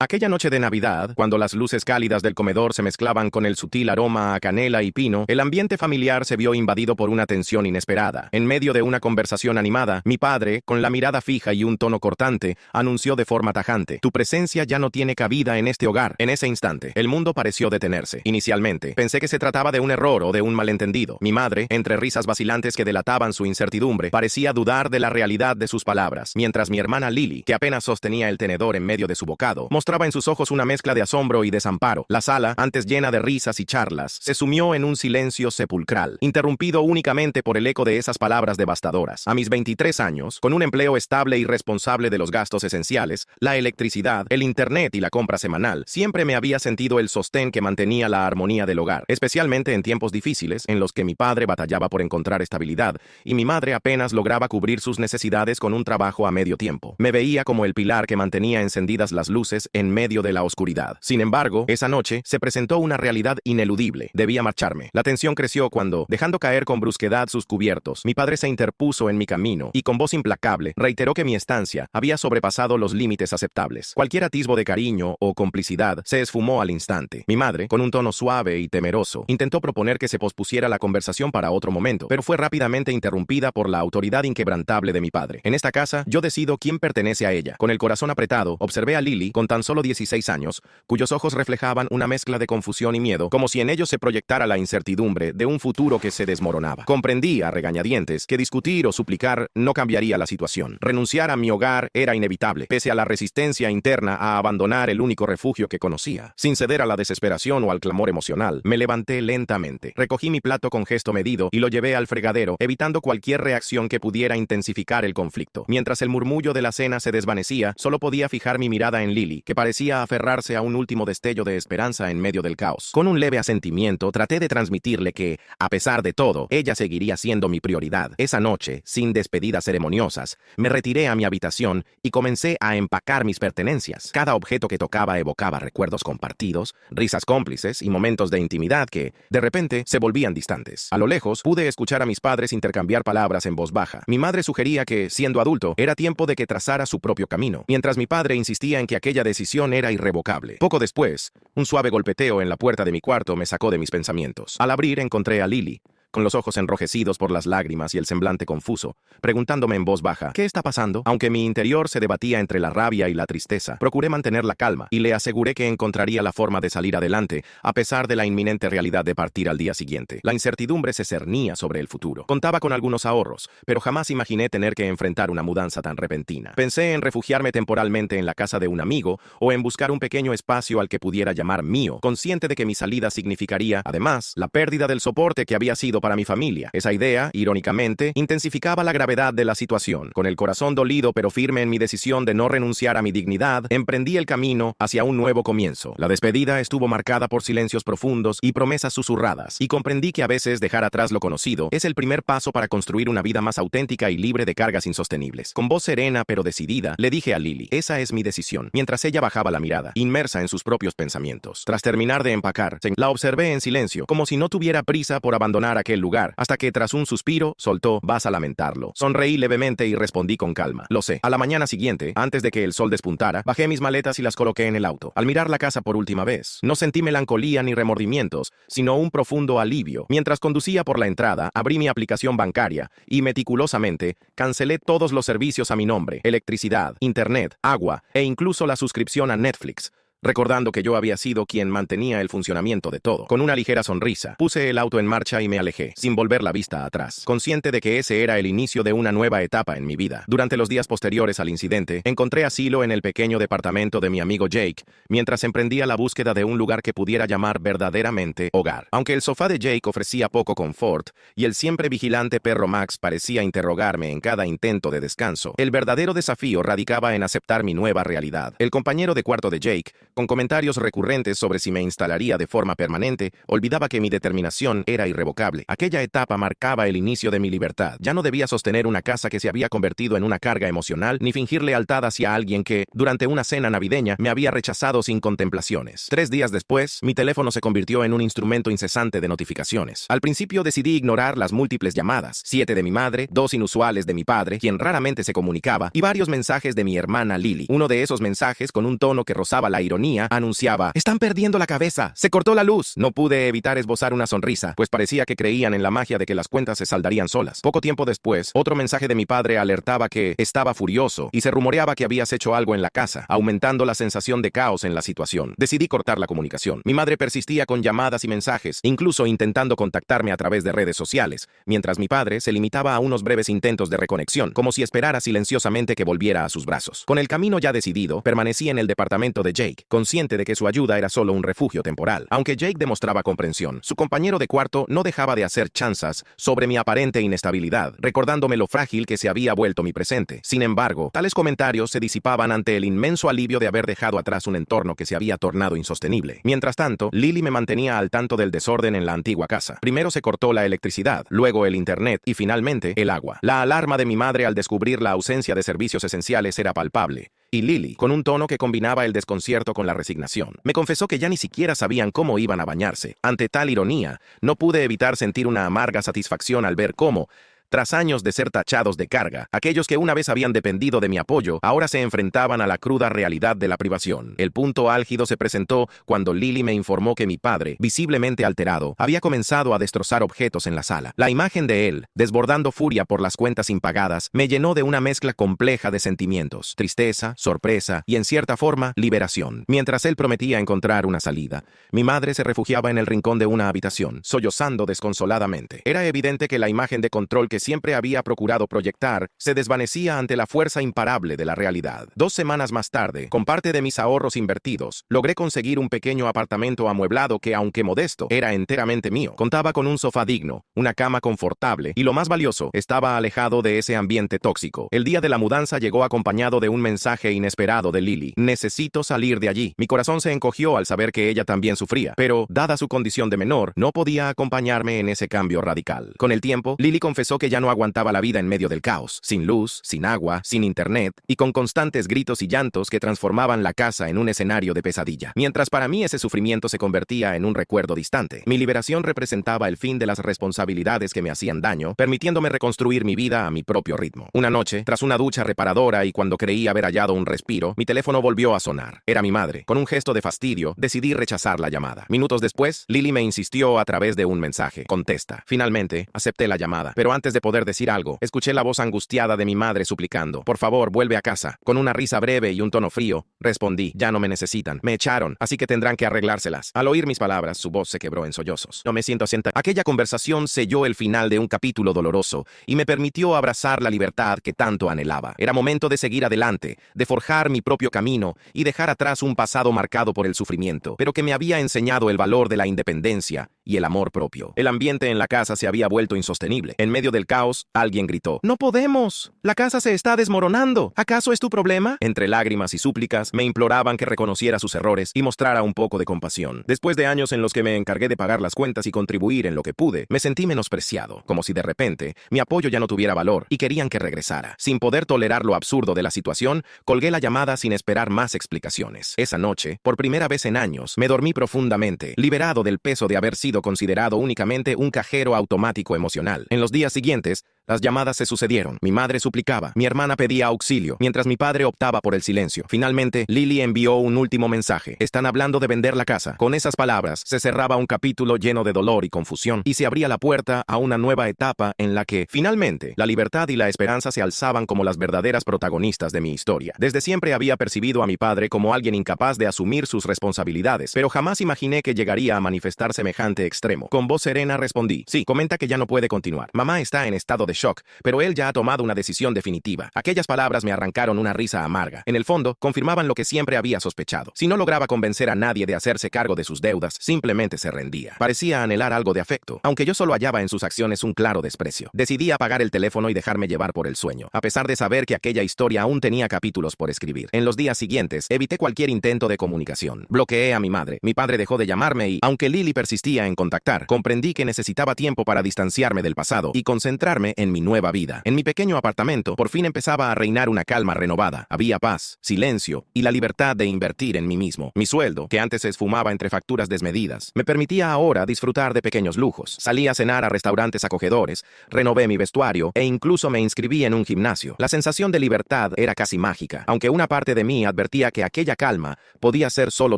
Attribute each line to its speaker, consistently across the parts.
Speaker 1: Aquella noche de Navidad, cuando las luces cálidas del comedor se mezclaban con el sutil aroma a canela y pino, el ambiente familiar se vio invadido por una tensión inesperada. En medio de una conversación animada, mi padre, con la mirada fija y un tono cortante, anunció de forma tajante: «Tu presencia ya no tiene cabida en este hogar». En ese instante, el mundo pareció detenerse. Inicialmente, pensé que se trataba de un error o de un malentendido. Mi madre, entre risas vacilantes que delataban su incertidumbre, parecía dudar de la realidad de sus palabras, mientras mi hermana Lily, que apenas sostenía el tenedor en medio de su bocado, mostraba en sus ojos una mezcla de asombro y desamparo. La sala, antes llena de risas y charlas, se sumió en un silencio sepulcral, interrumpido únicamente por el eco de esas palabras devastadoras. A mis 23 años, con un empleo estable y responsable de los gastos esenciales, la electricidad, el internet y la compra semanal, siempre me había sentido el sostén que mantenía la armonía del hogar, especialmente en tiempos difíciles en los que mi padre batallaba por encontrar estabilidad y mi madre apenas lograba cubrir sus necesidades con un trabajo a medio tiempo. Me veía como el pilar que mantenía encendidas las luces en medio de la oscuridad. Sin embargo, esa noche se presentó una realidad ineludible. Debía marcharme. La tensión creció cuando, dejando caer con brusquedad sus cubiertos, mi padre se interpuso en mi camino y con voz implacable reiteró que mi estancia había sobrepasado los límites aceptables. Cualquier atisbo de cariño o complicidad se esfumó al instante. Mi madre, con un tono suave y temeroso, intentó proponer que se pospusiera la conversación para otro momento, pero fue rápidamente interrumpida por la autoridad inquebrantable de mi padre. En esta casa, yo decido quién pertenece a ella. Con el corazón apretado, observé a Lily, con tan solo 16 años, cuyos ojos reflejaban una mezcla de confusión y miedo, como si en ellos se proyectara la incertidumbre de un futuro que se desmoronaba. Comprendí a regañadientes que discutir o suplicar no cambiaría la situación. Renunciar a mi hogar era inevitable, pese a la resistencia interna a abandonar el único refugio que conocía. Sin ceder a la desesperación o al clamor emocional, me levanté lentamente. Recogí mi plato con gesto medido y lo llevé al fregadero, evitando cualquier reacción que pudiera intensificar el conflicto. Mientras el murmullo de la cena se desvanecía, solo podía fijar mi mirada en Lily, que parecía aferrarse a un último destello de esperanza en medio del caos. Con un leve asentimiento, traté de transmitirle que, a pesar de todo, ella seguiría siendo mi prioridad. Esa noche, sin despedidas ceremoniosas, me retiré a mi habitación y comencé a empacar mis pertenencias. Cada objeto que tocaba evocaba recuerdos compartidos, risas cómplices y momentos de intimidad que, de repente, se volvían distantes. A lo lejos, pude escuchar a mis padres intercambiar palabras en voz baja. Mi madre sugería que, siendo adulto, era tiempo de que trazara su propio camino, mientras mi padre insistía en que aquella decisión era irrevocable. Poco después, un suave golpeteo en la puerta de mi cuarto me sacó de mis pensamientos. Al abrir, encontré a Lily, con los ojos enrojecidos por las lágrimas y el semblante confuso, preguntándome en voz baja: «¿Qué está pasando?». Aunque mi interior se debatía entre la rabia y la tristeza, procuré mantener la calma y le aseguré que encontraría la forma de salir adelante, a pesar de la inminente realidad de partir al día siguiente. La incertidumbre se cernía sobre el futuro. Contaba con algunos ahorros, pero jamás imaginé tener que enfrentar una mudanza tan repentina. Pensé en refugiarme temporalmente en la casa de un amigo o en buscar un pequeño espacio al que pudiera llamar mío, consciente de que mi salida significaría, además, la pérdida del soporte que había sido para mi familia. Esa idea, irónicamente, intensificaba la gravedad de la situación. Con el corazón dolido pero firme en mi decisión de no renunciar a mi dignidad, emprendí el camino hacia un nuevo comienzo. La despedida estuvo marcada por silencios profundos y promesas susurradas, y comprendí que a veces dejar atrás lo conocido es el primer paso para construir una vida más auténtica y libre de cargas insostenibles. Con voz serena pero decidida, le dije a Lily: «Esa es mi decisión», mientras ella bajaba la mirada, inmersa en sus propios pensamientos. Tras terminar de empacar, la observé en silencio, como si no tuviera prisa por abandonar aquel lugar, hasta que tras un suspiro, soltó: «Vas a lamentarlo». Sonreí levemente y respondí con calma: «Lo sé». A la mañana siguiente, antes de que el sol despuntara, bajé mis maletas y las coloqué en el auto. Al mirar la casa por última vez, no sentí melancolía ni remordimientos, sino un profundo alivio. Mientras conducía por la entrada, abrí mi aplicación bancaria y, meticulosamente, cancelé todos los servicios a mi nombre: electricidad, internet, agua e incluso la suscripción a Netflix, recordando que yo había sido quien mantenía el funcionamiento de todo. Con una ligera sonrisa, puse el auto en marcha y me alejé, sin volver la vista atrás, consciente de que ese era el inicio de una nueva etapa en mi vida. Durante los días posteriores al incidente, encontré asilo en el pequeño departamento de mi amigo Jake, mientras emprendía la búsqueda de un lugar que pudiera llamar verdaderamente hogar. Aunque el sofá de Jake ofrecía poco confort y el siempre vigilante perro Max parecía interrogarme en cada intento de descanso, el verdadero desafío radicaba en aceptar mi nueva realidad. El compañero de cuarto de Jake con comentarios recurrentes sobre si me instalaría de forma permanente, olvidaba que mi determinación era irrevocable. Aquella etapa marcaba el inicio de mi libertad. Ya no debía sostener una casa que se había convertido en una carga emocional, ni fingir lealtad hacia alguien que, durante una cena navideña, me había rechazado sin contemplaciones. 3 días después, mi teléfono se convirtió en un instrumento incesante de notificaciones. Al principio decidí ignorar las múltiples llamadas, 7 de mi madre, 2 inusuales de mi padre, quien raramente se comunicaba, y varios mensajes de mi hermana Lily. Uno de esos mensajes, con un tono que rozaba la ironía, anunciaba: «Están perdiendo la cabeza, se cortó la luz». No pude evitar esbozar una sonrisa, pues parecía que creían en la magia de que las cuentas se saldarían solas. Poco tiempo después, otro mensaje de mi padre alertaba que estaba furioso y se rumoreaba que habías hecho algo en la casa, aumentando la sensación de caos en la situación. Decidí cortar la comunicación. Mi madre persistía con llamadas y mensajes, incluso intentando contactarme a través de redes sociales, mientras mi padre se limitaba a unos breves intentos de reconexión, como si esperara silenciosamente que volviera a sus brazos. Con el camino ya decidido, permanecí en el departamento de Jake, consciente de que su ayuda era solo un refugio temporal. Aunque Jake demostraba comprensión, su compañero de cuarto no dejaba de hacer chanzas sobre mi aparente inestabilidad, recordándome lo frágil que se había vuelto mi presente. Sin embargo, tales comentarios se disipaban ante el inmenso alivio de haber dejado atrás un entorno que se había tornado insostenible. Mientras tanto, Lily me mantenía al tanto del desorden en la antigua casa. Primero se cortó la electricidad, luego el internet y finalmente el agua. La alarma de mi madre al descubrir la ausencia de servicios esenciales era palpable. Y Lily, con un tono que combinaba el desconcierto con la resignación, me confesó que ya ni siquiera sabían cómo iban a bañarse. Ante tal ironía, no pude evitar sentir una amarga satisfacción al ver cómo, tras años de ser tachados de carga, aquellos que una vez habían dependido de mi apoyo, ahora se enfrentaban a la cruda realidad de la privación. El punto álgido se presentó cuando Lily me informó que mi padre, visiblemente alterado, había comenzado a destrozar objetos en la sala. La imagen de él, desbordando furia por las cuentas impagadas, me llenó de una mezcla compleja de sentimientos: tristeza, sorpresa y, en cierta forma, liberación. Mientras él prometía encontrar una salida, mi madre se refugiaba en el rincón de una habitación, sollozando desconsoladamente. Era evidente que la imagen de control que siempre había procurado proyectar se desvanecía ante la fuerza imparable de la realidad. 2 semanas más tarde, con parte de mis ahorros invertidos, logré conseguir un pequeño apartamento amueblado que, aunque modesto, era enteramente mío. Contaba con un sofá digno, una cama confortable y, lo más valioso, estaba alejado de ese ambiente tóxico. El día de la mudanza llegó acompañado de un mensaje inesperado de Lily: «Necesito salir de allí». Mi corazón se encogió al saber que ella también sufría, pero, dada su condición de menor, no podía acompañarme en ese cambio radical. Con el tiempo, Lily confesó que ya no aguantaba la vida en medio del caos, sin luz, sin agua, sin internet, y con constantes gritos y llantos que transformaban la casa en un escenario de pesadilla. Mientras para mí ese sufrimiento se convertía en un recuerdo distante, mi liberación representaba el fin de las responsabilidades que me hacían daño, permitiéndome reconstruir mi vida a mi propio ritmo. Una noche, tras una ducha reparadora y cuando creí haber hallado un respiro, mi teléfono volvió a sonar. Era mi madre. Con un gesto de fastidio, decidí rechazar la llamada. Minutos después, Lily me insistió a través de un mensaje: «Contesta». Finalmente, acepté la llamada, pero antes de poder decir algo, escuché la voz angustiada de mi madre suplicando: «Por favor, vuelve a casa». Con una risa breve y un tono frío, respondí: «Ya no me necesitan. Me echaron, así que tendrán que arreglárselas». Al oír mis palabras, su voz se quebró en sollozos. «No me siento asenta». Aquella conversación selló el final de un capítulo doloroso y me permitió abrazar la libertad que tanto anhelaba. Era momento de seguir adelante, de forjar mi propio camino y dejar atrás un pasado marcado por el sufrimiento, pero que me había enseñado el valor de la independencia y el amor propio. El ambiente en la casa se había vuelto insostenible. En medio del caos, alguien gritó: «¡No podemos! ¡La casa se está desmoronando! ¿Acaso es tu problema?». Entre lágrimas y súplicas, me imploraban que reconociera sus errores y mostrara un poco de compasión. Después de años en los que me encargué de pagar las cuentas y contribuir en lo que pude, me sentí menospreciado, como si de repente mi apoyo ya no tuviera valor y querían que regresara. Sin poder tolerar lo absurdo de la situación, colgué la llamada sin esperar más explicaciones. Esa noche, por primera vez en años, me dormí profundamente, liberado del peso de haber sido considerado únicamente un cajero automático emocional. En los días siguientes, las llamadas se sucedieron. Mi madre suplicaba, mi hermana pedía auxilio, mientras mi padre optaba por el silencio. Finalmente, Lily envió un último mensaje: «Están hablando de vender la casa». Con esas palabras, se cerraba un capítulo lleno de dolor y confusión, y se abría la puerta a una nueva etapa en la que, finalmente, la libertad y la esperanza se alzaban como las verdaderas protagonistas de mi historia. Desde siempre había percibido a mi padre como alguien incapaz de asumir sus responsabilidades, pero jamás imaginé que llegaría a manifestar semejante extremo. Con voz serena respondí: «Sí, comenta que ya no puede continuar. Mamá está en estado de shock, pero él ya ha tomado una decisión definitiva. Aquellas palabras me arrancaron una risa amarga. En el fondo, confirmaban lo que siempre había sospechado. Si no lograba convencer a nadie de hacerse cargo de sus deudas, simplemente se rendía. Parecía anhelar algo de afecto, aunque yo solo hallaba en sus acciones un claro desprecio. Decidí apagar el teléfono y dejarme llevar por el sueño, a pesar de saber que aquella historia aún tenía capítulos por escribir. En los días siguientes, evité cualquier intento de comunicación. Bloqueé a mi madre. Mi padre dejó de llamarme y, aunque Lily persistía en contactar, comprendí que necesitaba tiempo para distanciarme del pasado y concentrarme en mi nueva vida. En mi pequeño apartamento, por fin empezaba a reinar una calma renovada. Había paz, silencio y la libertad de invertir en mí mismo. Mi sueldo, que antes se esfumaba entre facturas desmedidas, me permitía ahora disfrutar de pequeños lujos. Salí a cenar a restaurantes acogedores, renové mi vestuario e incluso me inscribí en un gimnasio. La sensación de libertad era casi mágica, aunque una parte de mí advertía que aquella calma podía ser solo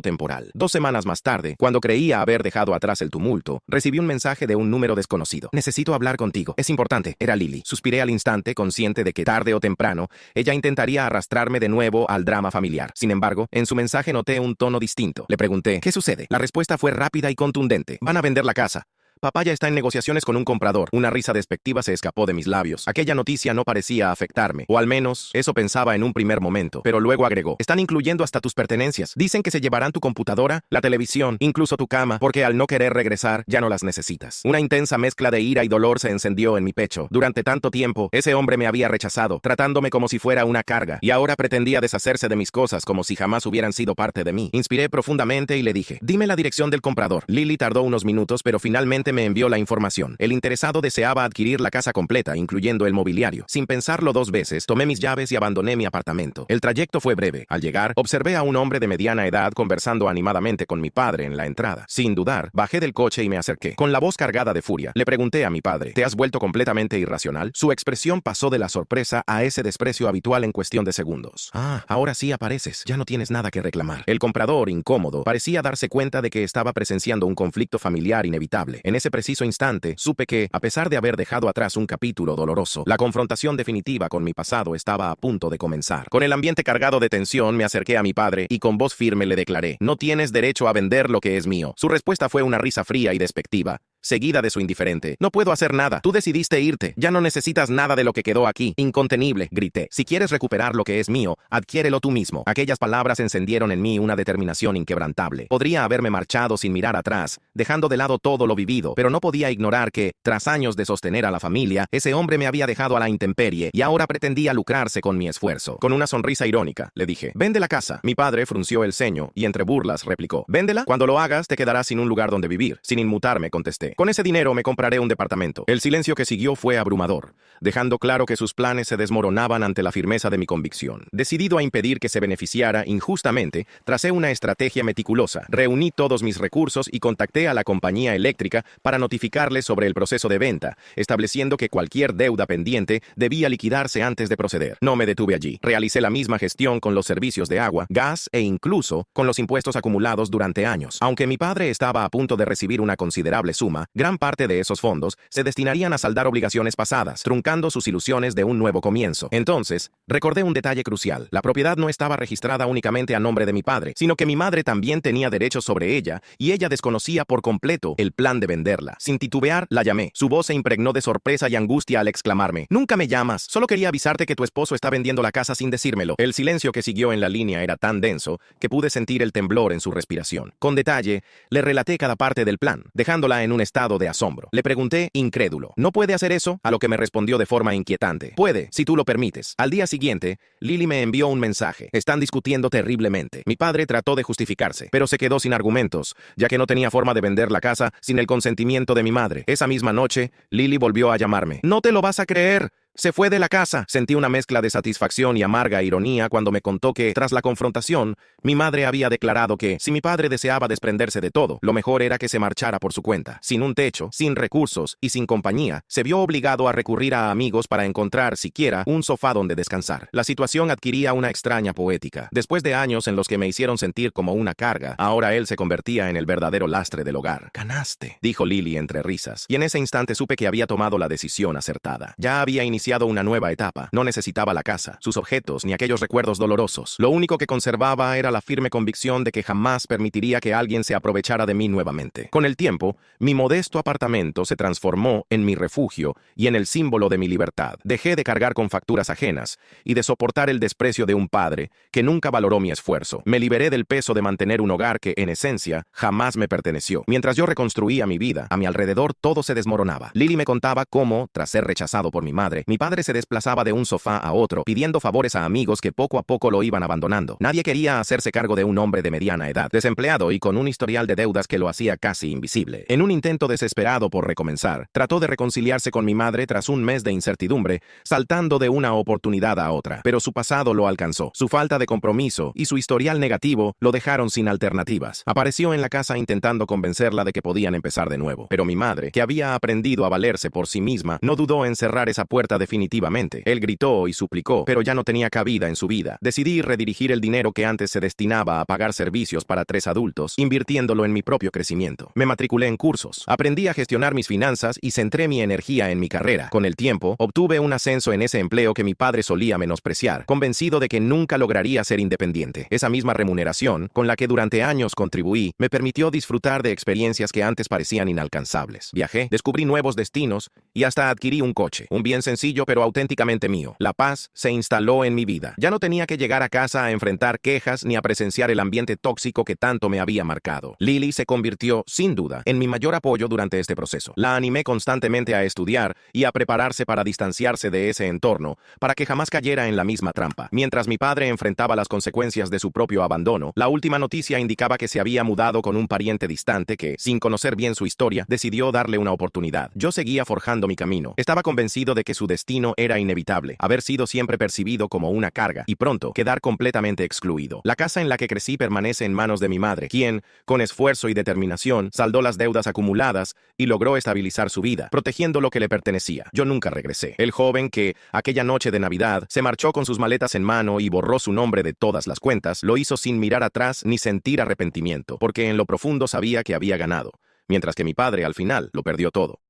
Speaker 1: temporal. 2 semanas más tarde, cuando creía haber dejado atrás el tumulto, recibí un mensaje de un número desconocido. Necesito hablar contigo. Es importante. Era Lily. Suspiré al instante, consciente de que tarde o temprano ella intentaría arrastrarme de nuevo al drama familiar. Sin embargo, en su mensaje noté un tono distinto. Le pregunté, ¿qué sucede? La respuesta fue rápida y contundente. Van a vender la casa. Papá ya está en negociaciones con un comprador. Una risa despectiva se escapó de mis labios. Aquella noticia no parecía afectarme, o al menos eso pensaba en un primer momento, pero luego agregó, están incluyendo hasta tus pertenencias. Dicen que se llevarán tu computadora, la televisión, incluso tu cama, porque al no querer regresar, ya no las necesitas. Una intensa mezcla de ira y dolor se encendió en mi pecho. Durante tanto tiempo, ese hombre me había rechazado, tratándome como si fuera una carga, y ahora pretendía deshacerse de mis cosas como si jamás hubieran sido parte de mí. Inspiré profundamente y le dije, dime la dirección del comprador. Lily tardó unos minutos, pero finalmente me envió la información. El interesado deseaba adquirir la casa completa, incluyendo el mobiliario. Sin pensarlo 2 veces, tomé mis llaves y abandoné mi apartamento. El trayecto fue breve. Al llegar, observé a un hombre de mediana edad conversando animadamente con mi padre en la entrada. Sin dudar, bajé del coche y me acerqué. Con la voz cargada de furia, le pregunté a mi padre, ¿te has vuelto completamente irracional? Su expresión pasó de la sorpresa a ese desprecio habitual en cuestión de segundos. Ah, ahora sí apareces. Ya no tienes nada que reclamar. El comprador, incómodo, parecía darse cuenta de que estaba presenciando un conflicto familiar inevitable. En ese preciso instante, supe que, a pesar de haber dejado atrás un capítulo doloroso, la confrontación definitiva con mi pasado estaba a punto de comenzar. Con el ambiente cargado de tensión, me acerqué a mi padre y con voz firme le declaré, no tienes derecho a vender lo que es mío. Su respuesta fue una risa fría y despectiva, seguida de su indiferente. No puedo hacer nada. Tú decidiste irte. Ya no necesitas nada de lo que quedó aquí. Incontenible, grité. Si quieres recuperar lo que es mío, adquiérelo tú mismo. Aquellas palabras encendieron en mí una determinación inquebrantable. Podría haberme marchado sin mirar atrás, dejando de lado todo lo vivido, pero no podía ignorar que, tras años de sostener a la familia, ese hombre me había dejado a la intemperie y ahora pretendía lucrarse con mi esfuerzo. Con una sonrisa irónica, le dije, vende la casa. Mi padre frunció el ceño y entre burlas replicó, véndela. Cuando lo hagas, te quedarás sin un lugar donde vivir. Sin inmutarme, contesté. Con ese dinero me compraré un departamento. El silencio que siguió fue abrumador, dejando claro que sus planes se desmoronaban ante la firmeza de mi convicción. Decidido a impedir que se beneficiara injustamente, tracé una estrategia meticulosa. Reuní todos mis recursos y contacté a la compañía eléctrica para notificarles sobre el proceso de venta, estableciendo que cualquier deuda pendiente debía liquidarse antes de proceder. No me detuve allí. Realicé la misma gestión con los servicios de agua, gas e incluso con los impuestos acumulados durante años. Aunque mi padre estaba a punto de recibir una considerable suma, gran parte de esos fondos se destinarían a saldar obligaciones pasadas, truncando sus ilusiones de un nuevo comienzo. Entonces, recordé un detalle crucial. La propiedad no estaba registrada únicamente a nombre de mi padre, sino que mi madre también tenía derechos sobre ella, y ella desconocía por completo el plan de venderla. Sin titubear, la llamé. Su voz se impregnó de sorpresa y angustia al exclamarme, «Nunca me llamas. Solo quería avisarte que tu esposo está vendiendo la casa sin decírmelo». El silencio que siguió en la línea era tan denso que pude sentir el temblor en su respiración. Con detalle, le relaté cada parte del plan, dejándola en un estado de asombro. Le pregunté, incrédulo, ¿no puede hacer eso? A lo que me respondió de forma inquietante. Puede, si tú lo permites. Al día siguiente, Lily me envió un mensaje. Están discutiendo terriblemente. Mi padre trató de justificarse, pero se quedó sin argumentos, ya que no tenía forma de vender la casa sin el consentimiento de mi madre. Esa misma noche, Lily volvió a llamarme. «No te lo vas a creer. Se fue de la casa». Sentí una mezcla de satisfacción y amarga ironía cuando me contó que, tras la confrontación, mi madre había declarado que, si mi padre deseaba desprenderse de todo, lo mejor era que se marchara por su cuenta. Sin un techo, sin recursos y sin compañía, se vio obligado a recurrir a amigos para encontrar, siquiera, un sofá donde descansar. La situación adquiría una extraña poética. Después de años en los que me hicieron sentir como una carga, ahora él se convertía en el verdadero lastre del hogar. «Ganaste», dijo Lily entre risas, y en ese instante supe que había tomado la decisión acertada. Ya había iniciado iniciado una nueva etapa. No necesitaba la casa, sus objetos, ni aquellos recuerdos dolorosos. Lo único que conservaba era la firme convicción de que jamás permitiría que alguien se aprovechara de mí nuevamente. Con el tiempo, mi modesto apartamento se transformó en mi refugio y en el símbolo de mi libertad. Dejé de cargar con facturas ajenas y de soportar el desprecio de un padre que nunca valoró mi esfuerzo. Me liberé del peso de mantener un hogar que, en esencia, jamás me perteneció. Mientras yo reconstruía mi vida, a mi alrededor todo se desmoronaba. Lily me contaba cómo, tras ser rechazado por mi madre, mi padre se desplazaba de un sofá a otro, pidiendo favores a amigos que poco a poco lo iban abandonando. Nadie quería hacerse cargo de un hombre de mediana edad, desempleado y con un historial de deudas que lo hacía casi invisible. En un intento desesperado por recomenzar, trató de reconciliarse con mi madre tras un mes de incertidumbre, saltando de una oportunidad a otra. Pero su pasado lo alcanzó. Su falta de compromiso y su historial negativo lo dejaron sin alternativas. Apareció en la casa intentando convencerla de que podían empezar de nuevo. Pero mi madre, que había aprendido a valerse por sí misma, no dudó en cerrar esa puerta definitivamente. Él gritó y suplicó, pero ya no tenía cabida en su vida. Decidí redirigir el dinero que antes se destinaba a pagar servicios para 3 adultos, invirtiéndolo en mi propio crecimiento. Me matriculé en cursos, aprendí a gestionar mis finanzas y centré mi energía en mi carrera. Con el tiempo, obtuve un ascenso en ese empleo que mi padre solía menospreciar, convencido de que nunca lograría ser independiente. Esa misma remuneración, con la que durante años contribuí, me permitió disfrutar de experiencias que antes parecían inalcanzables. Viajé, descubrí nuevos destinos y hasta adquirí un coche. Un bien sencillo pero auténticamente mío. La paz se instaló en mi vida. Ya no tenía que llegar a casa a enfrentar quejas ni a presenciar el ambiente tóxico que tanto me había marcado. Lily se convirtió, sin duda, en mi mayor apoyo durante este proceso. La animé constantemente a estudiar y a prepararse para distanciarse de ese entorno, para que jamás cayera en la misma trampa. Mientras mi padre enfrentaba las consecuencias de su propio abandono, la última noticia indicaba que se había mudado con un pariente distante que, sin conocer bien su historia, decidió darle una oportunidad. Yo seguía forjando mi camino. Estaba convencido de que su destino era inevitable, haber sido siempre percibido como una carga y pronto quedar completamente excluido. La casa en la que crecí permanece en manos de mi madre, quien, con esfuerzo y determinación, saldó las deudas acumuladas y logró estabilizar su vida, protegiendo lo que le pertenecía. Yo nunca regresé. El joven que, aquella noche de Navidad, se marchó con sus maletas en mano y borró su nombre de todas las cuentas, lo hizo sin mirar atrás ni sentir arrepentimiento, porque en lo profundo sabía que había ganado, mientras que mi padre al final lo perdió todo.